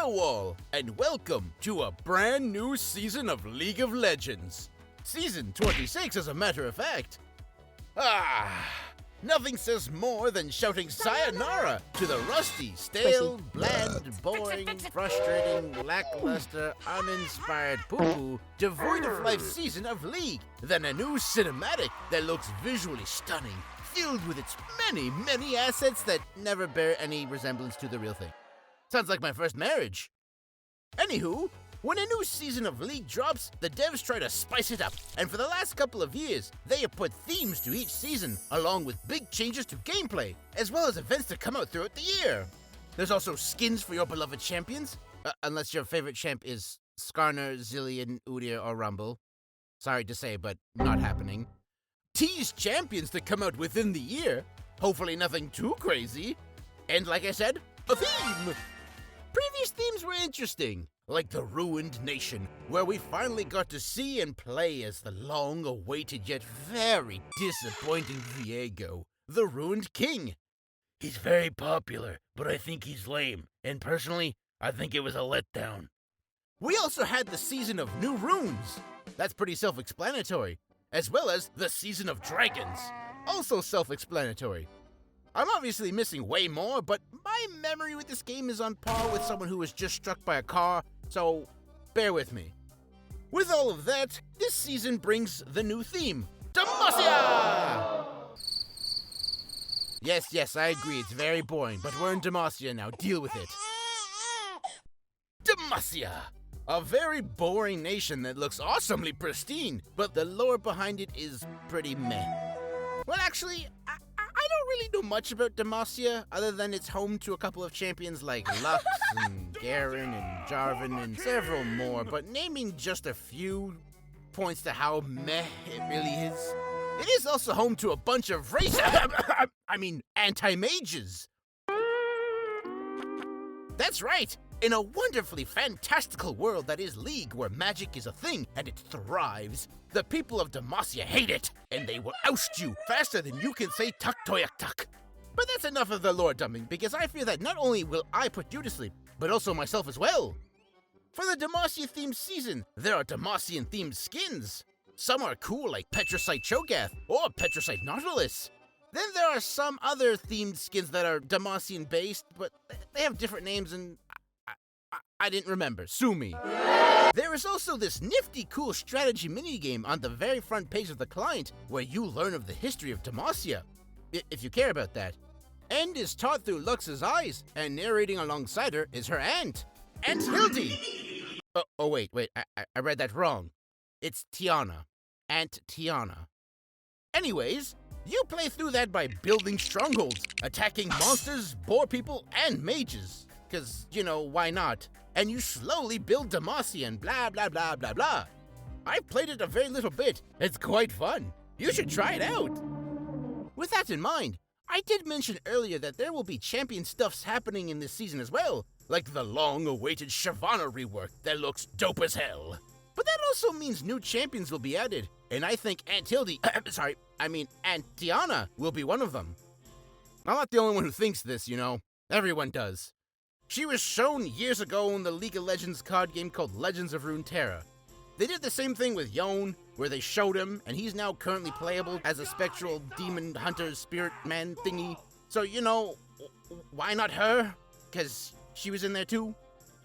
Hello all, and welcome to a brand new season of League of Legends. Season 26 as a matter of fact. Nothing says more than shouting sayonara to the rusty, stale, bland, boring, frustrating, lackluster, uninspired poo-poo, devoid of life season of League than a new cinematic that looks visually stunning, filled with its many, many assets that never bear any resemblance to the real thing. Sounds like my first marriage. Anywho, when a new season of League drops, the devs try to spice it up, and for the last couple of years, they have put themes to each season, along with big changes to gameplay, as well as events to come out throughout the year. There's also skins for your beloved champions, unless your favorite champ is Skarner, Zillion, Udyr, or Rumble. Sorry to say, but not happening. Teased champions to come out within the year, hopefully nothing too crazy. And like I said, a theme! Previous themes were interesting, like the Ruined Nation, where we finally got to see and play as the long-awaited yet very disappointing Viego, the Ruined King. He's very popular, but I think he's lame, and personally, I think it was a letdown. We also had the Season of New Runes. That's pretty self-explanatory, as well as the Season of Dragons. Also self-explanatory. I'm obviously missing way more, but my memory with this game is on par with someone who was just struck by a car, so bear with me. With all of that, this season brings the new theme, Demacia! Yes, I agree, it's very boring, but we're in Demacia now, deal with it. Demacia! A very boring nation that looks awesomely pristine, but the lore behind it is pretty meh. Well, actually, I don't really know much about Demacia, other than it's home to a couple of champions like Lux and Garen and Jarvan and several more, but naming just a few points to how meh it really is. It is also home to a bunch of anti-mages. That's right! In a wonderfully fantastical world that is League, where magic is a thing and it thrives, the people of Demacia hate it, and they will oust you faster than you can say tuk toyak tuk. But that's enough of the lore dumping, because I fear that not only will I put you to sleep, but also myself as well. For the Demacia-themed season, there are Demacian-themed skins. Some are cool, like Petricite Cho'Gath or Petricite Nautilus. Then there are some other themed skins that are Demacian-based, but they have different names and I didn't remember. Sue me. There is also this nifty cool strategy minigame on the very front page of the client where you learn of the history of Demacia, if you care about that. And is taught through Lux's eyes, and narrating alongside her is her aunt, Aunt Hildy. Oh wait, I read that wrong. It's Tiana. Aunt Tiana. Anyways, you play through that by building strongholds, attacking monsters, boar people, and mages. 'Cause, why not? And you slowly build Demacia and blah blah blah blah blah. I've played it a very little bit. It's quite fun. You should try it out. With that in mind, I did mention earlier that there will be champion stuffs happening in this season as well, like the long-awaited Shyvana rework that looks dope as hell. But that also means new champions will be added, and I think Aunt Hildy, Aunt Tiana will be one of them. I'm not the only one who thinks this, Everyone does. She was shown years ago in the League of Legends card game called Legends of Runeterra. They did the same thing with Yone, where they showed him, and he's now currently playable as a spectral demon hunter spirit man thingy. So, why not her? 'Cause she was in there too.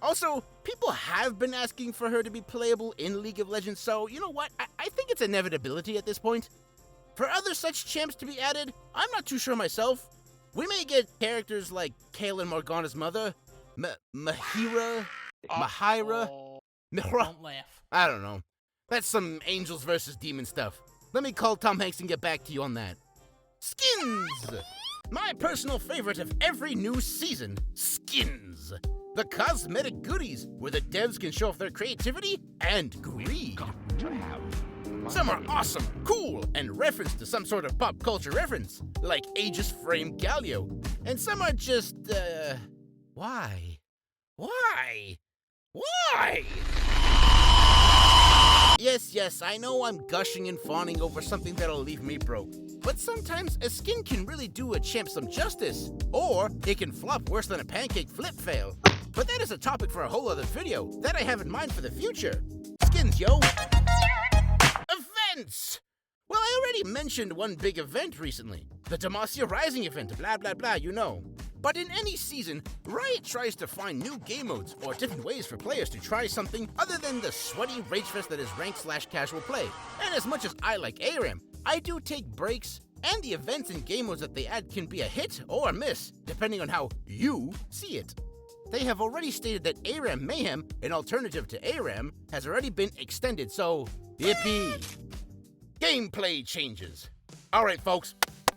Also, people have been asking for her to be playable in League of Legends, so you know what? I think it's inevitability at this point. For other such champs to be added, I'm not too sure myself. We may get characters like Kayle and Morgana's mother, Mahira, Don't laugh. I don't know. That's some angels versus demon stuff. Let me call Tom Hanks and get back to you on that. Skins! My personal favorite of every new season, skins. The cosmetic goodies where the devs can show off their creativity and greed. Some are awesome, cool, and reference to some sort of pop culture reference, like Aegis Frame Galio. And some are just, why? Why? Why? Yes, I know I'm gushing and fawning over something that'll leave me broke. But sometimes a skin can really do a champ some justice. Or it can flop worse than a pancake flip fail. But that is a topic for a whole other video that I have in mind for the future. Skins, yo! Events! Well, I already mentioned one big event recently. The Demacia Rising event, blah blah blah, you know. But in any season, Riot tries to find new game modes or different ways for players to try something other than the sweaty ragefest that is ranked/casual play. And as much as I like ARAM, I do take breaks, and the events and game modes that they add can be a hit or a miss, depending on how you see it. They have already stated that ARAM Mayhem, an alternative to ARAM, has already been extended, so yippee! Gameplay changes. Alright folks,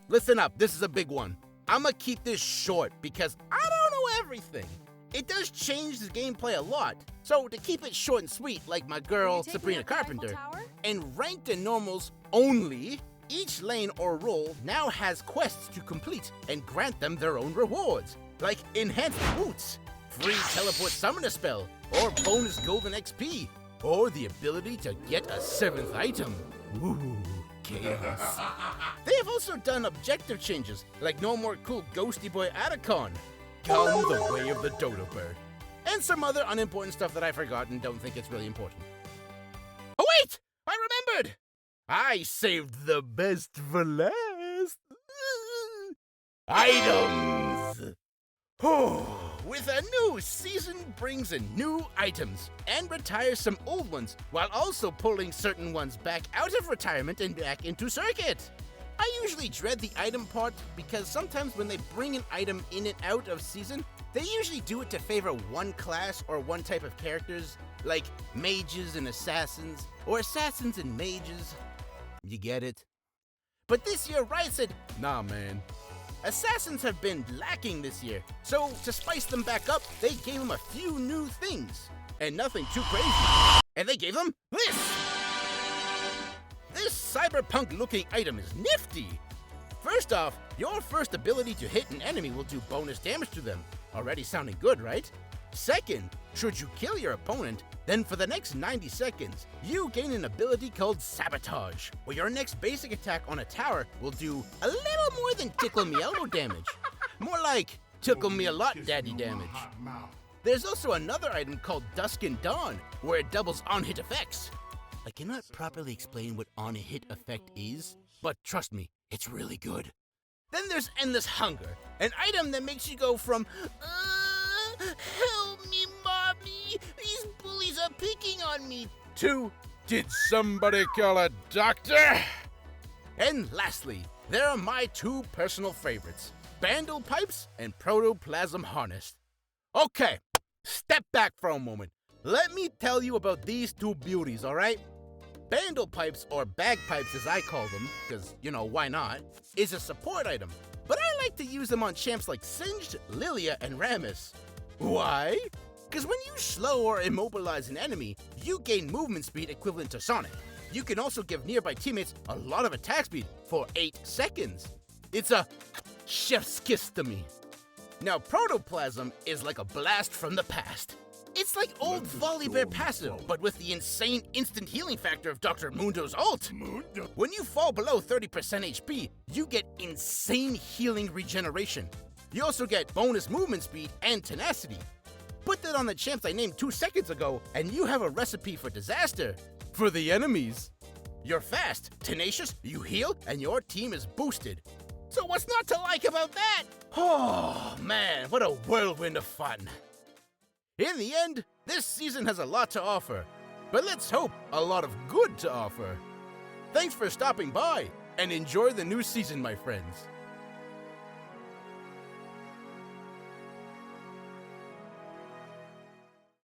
listen up, this is a big one. I'ma keep this short because I don't know everything. It does change the gameplay a lot, so to keep it short and sweet like my girl Sabrina Carpenter, and ranked and normals only, each lane or role now has quests to complete and grant them their own rewards, like enhanced boots, free teleport summoner spell, or bonus golden XP, or the ability to get a 7th item. Ooh, chaos. They have also done objective changes, like no more cool ghosty boy Atacon. Come the way of the dodo bird. And some other unimportant stuff that I forgot and don't think it's really important. Oh wait! I remembered! I saved the best for last. Items! Oh, with a new season brings in new items and retires some old ones while also pulling certain ones back out of retirement and back into circuit. I usually dread the item part because sometimes when they bring an item in and out of season, they usually do it to favor one class or one type of characters, like mages and assassins, or assassins and mages. You get it? But this year, Riot said, nah man. Assassins have been lacking this year, so to spice them back up, they gave them a few new things. And nothing too crazy. And they gave them this! This cyberpunk-looking item is nifty! First off, your first ability to hit an enemy will do bonus damage to them. Already sounding good, right? Second, should you kill your opponent, then for the next 90 seconds, you gain an ability called Sabotage, where your next basic attack on a tower will do a little more than tickle me elbow damage. More like tickle me a lot daddy damage. There's also another item called Dusk and Dawn, where it doubles on-hit effects. I cannot properly explain what on-hit effect is, but trust me, it's really good. Then there's Endless Hunger, an item that makes you go from, help me, mommy, these bullies are picking on me, to, did somebody call a doctor? And lastly, there are my two personal favorites, Bandle Pipes and Protoplasm Harness. Okay, step back for a moment. Let me tell you about these two beauties, alright? Bandle Pipes, or Bagpipes as I call them, because, you know, why not, is a support item, but I like to use them on champs like Singed, Lilia, and Rammus. Why? Because when you slow or immobilize an enemy, you gain movement speed equivalent to Sonic. You can also give nearby teammates a lot of attack speed for 8 seconds. It's a chef's kiss to me. Now, Protoplasm is like a blast from the past. It's like old Volibear passive, but with the insane instant healing factor of Dr. Mundo's ult. When you fall below 30% HP, you get insane healing regeneration. You also get bonus movement speed and tenacity. Put that on the champs I named 2 seconds ago, and you have a recipe for disaster. For the enemies. You're fast, tenacious, you heal, and your team is boosted. So what's not to like about that? Oh man, what a whirlwind of fun. In the end, this season has a lot to offer, but let's hope a lot of good to offer. Thanks for stopping by, and enjoy the new season, my friends.